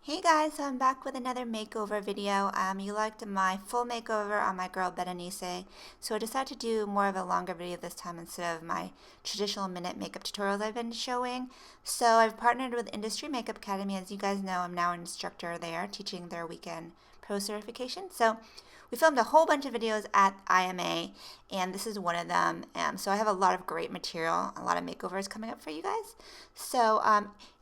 Hey guys, so I'm back with another makeover video. You liked my full makeover on my girl Berenice, so I decided to do more of a longer video this time instead of my traditional minute makeup tutorials I've been showing. So I've partnered with Industry Makeup Academy. As you guys know, I'm now an instructor there teaching their weekend pro certification. So we filmed a whole bunch of videos at IMA, and this is one of them. So I have a lot of great material, a lot of makeovers coming up for you guys. So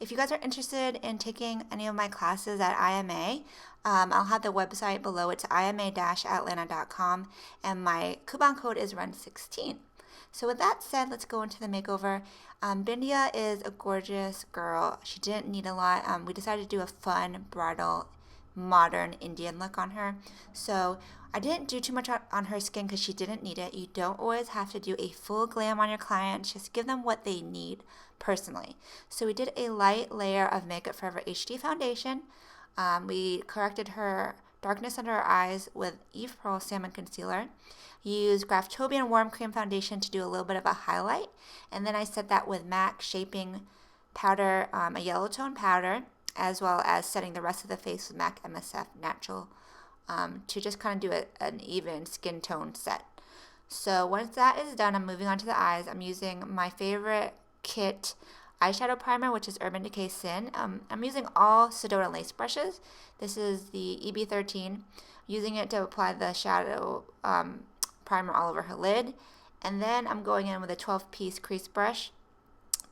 if you guys are interested in taking any of my classes at IMA, I'll have the website below. It's ima-atlanta.com, and my coupon code is RUN16. So with that said, let's go into the makeover. Bindiya is a gorgeous girl. She didn't need a lot. We decided to do a fun bridal modern Indian look on her. So I didn't do too much on her skin because she didn't need it. You don't always have to do a full glam on your clients. Just give them what they need personally. So we did a light layer of Makeup Forever HD foundation. We corrected her darkness under her eyes with Eve Pearl Salmon Concealer. Used graftobian warm cream foundation to do a little bit of a highlight. And then I set that with MAC shaping powder, a yellow tone powder, as well as setting the rest of the face with MAC MSF Natural to just kind of do an even skin tone set. So once that is done, I'm moving on to the eyes. I'm using my favorite kit eyeshadow primer, which is Urban Decay Sin. I'm using all Sedona lace brushes. This is the EB13. Using it to apply the shadow primer all over her lid. And then I'm going in with a 12-piece crease brush.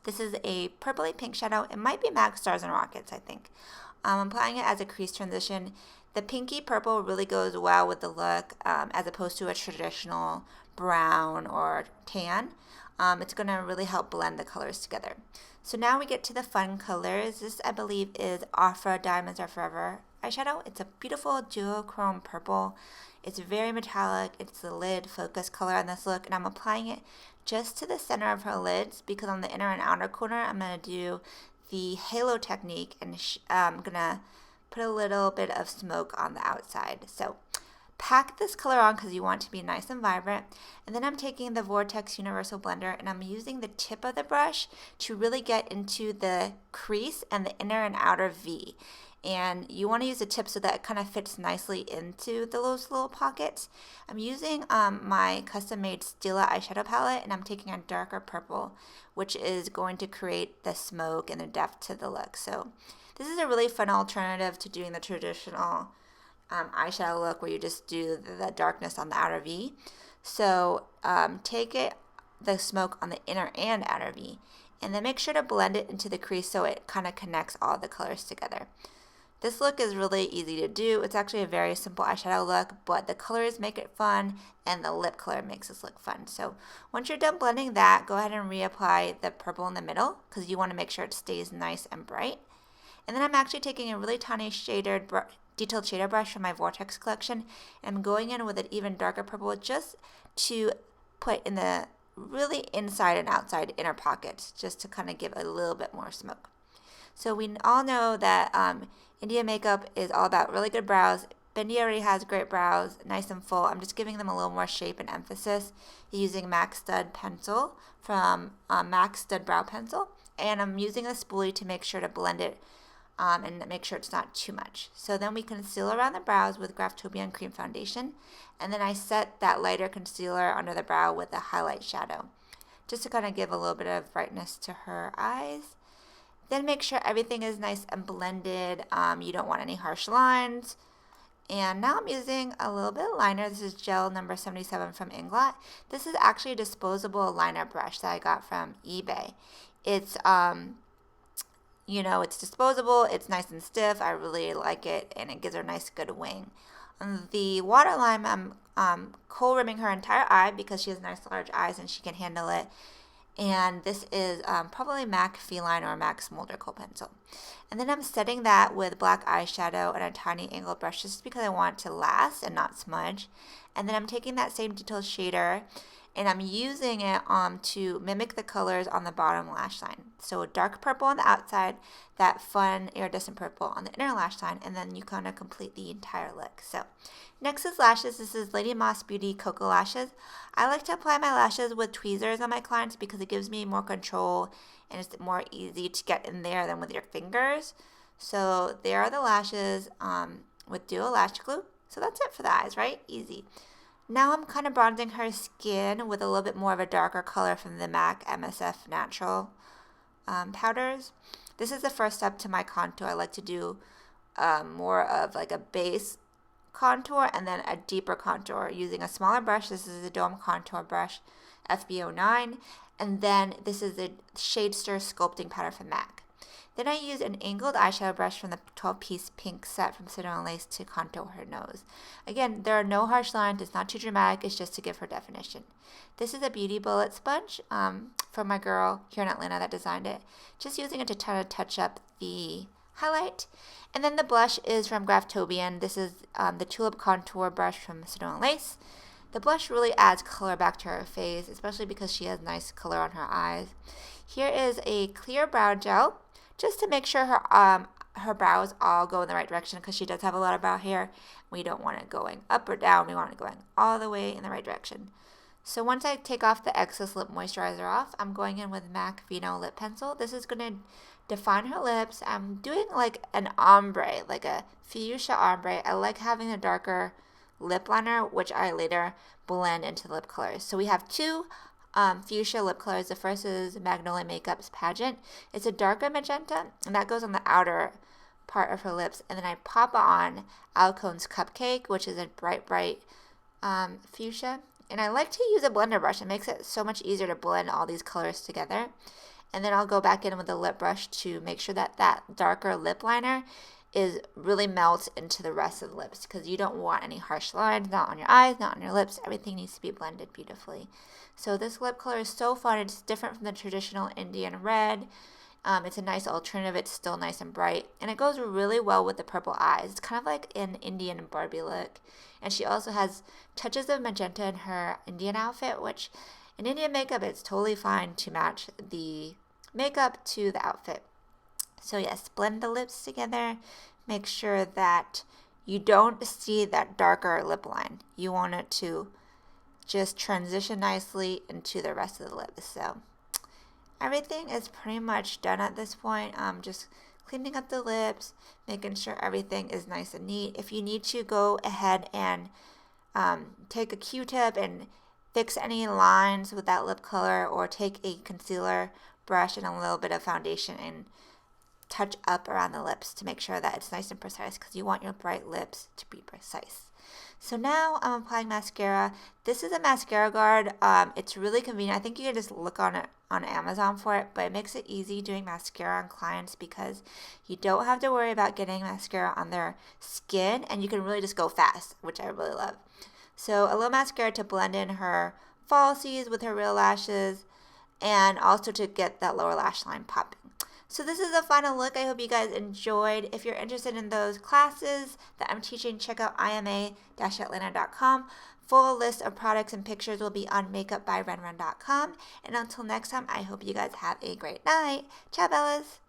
This is a purpley pink shadow. It might be MAC Stars and Rockets, I think. I'm applying it as a crease transition. The pinky purple really goes well with the look as opposed to a traditional brown or tan. It's going to really help blend the colors together. So now we get to the fun colors. This, I believe, is Ofra Diamonds Are Forever eyeshadow. It's a beautiful duochrome purple. It's very metallic. It's the lid focus color on this look, and I'm applying it just to the center of her lids because on the inner and outer corner, I'm going to do the halo technique, and I'm going to put a little bit of smoke on the outside. So pack this color on because you want to be nice and vibrant. And then I'm taking the Vortex Universal Blender and I'm using the tip of the brush to really get into the crease and the inner and outer V. And you want to use the tip so that it kind of fits nicely into those little pockets. I'm using my custom-made Stila eyeshadow palette, and I'm taking a darker purple, which is going to create the smoke and the depth to the look. So this is a really fun alternative to doing the traditional eyeshadow look where you just do the darkness on the outer V. So take the smoke on the inner and outer V, and then make sure to blend it into the crease so it kind of connects all the colors together. This look is really easy to do. It's actually a very simple eyeshadow look, but the colors make it fun and the lip color makes this look fun. So once you're done blending that, go ahead and reapply the purple in the middle because you want to make sure it stays nice and bright. And then I'm actually taking a really tiny detailed shader brush from my Vortex collection, and I'm going in with an even darker purple just to put in the really inside and outside inner pockets, just to kind of give a little bit more smoke. So we all know that Indian makeup is all about really good brows. Bindiya already has great brows, nice and full. I'm just giving them a little more shape and emphasis using MAC Stud Pencil from MAC Stud Brow Pencil. And I'm using a spoolie to make sure to blend it and make sure it's not too much. So then we conceal around the brows with graftobian cream foundation. And then I set that lighter concealer under the brow with a highlight shadow, just to kind of give a little bit of brightness to her eyes. Then make sure everything is nice and blended. You don't want any harsh lines. And now I'm using a little bit of liner. This is gel number 77 from Inglot. This is actually a disposable liner brush that I got from eBay. It's it's disposable. It's nice and stiff. I really like it, and it gives her a nice good wing. On the waterline, I'm kohl rimming her entire eye because she has nice large eyes and she can handle it. And this is probably MAC Feline or MAC Smolder Kohl Pencil. And then I'm setting that with black eyeshadow and a tiny angled brush just because I want it to last and not smudge. And then I'm taking that same detailed shader and I'm using it to mimic the colors on the bottom lash line. So a dark purple on the outside, that fun iridescent purple on the inner lash line, and then you kind of complete the entire look. So next is lashes. This is Lady Moss Beauty Cocoa Lashes. I like to apply my lashes with tweezers on my clients because it gives me more control and it's more easy to get in there than with your fingers. So there are the lashes with dual lash glue. So that's it for the eyes, right? Easy. Now I'm kind of bronzing her skin with a little bit more of a darker color from the MAC MSF Natural powders. This is the first step to my contour. I like to do more of like a base contour and then a deeper contour using a smaller brush. This is a Dome Contour Brush FB09. And then this is the Shade Stir Sculpting Powder from MAC. Then I use an angled eyeshadow brush from the 12-piece pink set from Citron Lace to contour her nose. Again, there are no harsh lines. It's not too dramatic. It's just to give her definition. This is a Beauty Bullet sponge from my girl here in Atlanta that designed it. Just using it to try to touch up the highlight. And then the blush is from Graftobian. This is the Tulip Contour Brush from Citron Lace. The blush really adds color back to her face, especially because she has nice color on her eyes. Here is a clear brow gel, just to make sure her brows all go in the right direction, because she does have a lot of brow hair. We don't want it going up or down. We want it going all the way in the right direction. So once I take off the excess lip moisturizer off, I'm going in with MAC Vino Lip Pencil. This is going to define her lips. I'm doing like an ombre, like a fuchsia ombre. I like having a darker lip liner, which I later blend into the lip colors. So we have two fuchsia lip colors. The first is Magnolia Makeup's Pageant. It's a darker magenta, and that goes on the outer part of her lips. And then I pop on Alcone's Cupcake, which is a bright fuchsia. And I like to use a blender brush. It makes it so much easier to blend all these colors together. And then I'll go back in with a lip brush to make sure that that darker lip liner really melts into the rest of the lips, because you don't want any harsh lines, not on your eyes, not on your lips. Everything needs to be blended beautifully. So this lip color is so fun. It's different from the traditional Indian red. It's a nice alternative. It's still nice and bright, and it goes really well with the purple eyes. It's kind of like an Indian Barbie look. And she also has touches of magenta in her Indian outfit, which in Indian makeup, it's totally fine to match the makeup to the outfit. So yes, blend the lips together. Make sure that you don't see that darker lip line. You want it to just transition nicely into the rest of the lips. So everything is pretty much done at this point. Just cleaning up the lips, making sure everything is nice and neat. If you need to, go ahead and take a Q-tip and fix any lines with that lip color, or take a concealer brush and a little bit of foundation and touch up around the lips to make sure that it's nice and precise, because you want your bright lips to be precise. So now I'm applying mascara. This is a mascara guard. It's really convenient. I think you can just look on it on Amazon for it, but it makes it easy doing mascara on clients because you don't have to worry about getting mascara on their skin, and you can really just go fast, which I really love. So a little mascara to blend in her falsies with her real lashes, and also to get that lower lash line popping. So this is the final look. I hope you guys enjoyed. If you're interested in those classes that I'm teaching, check out ima-atlanta.com. Full list of products and pictures will be on makeupbyrenren.com. And until next time, I hope you guys have a great night. Ciao, Bellas.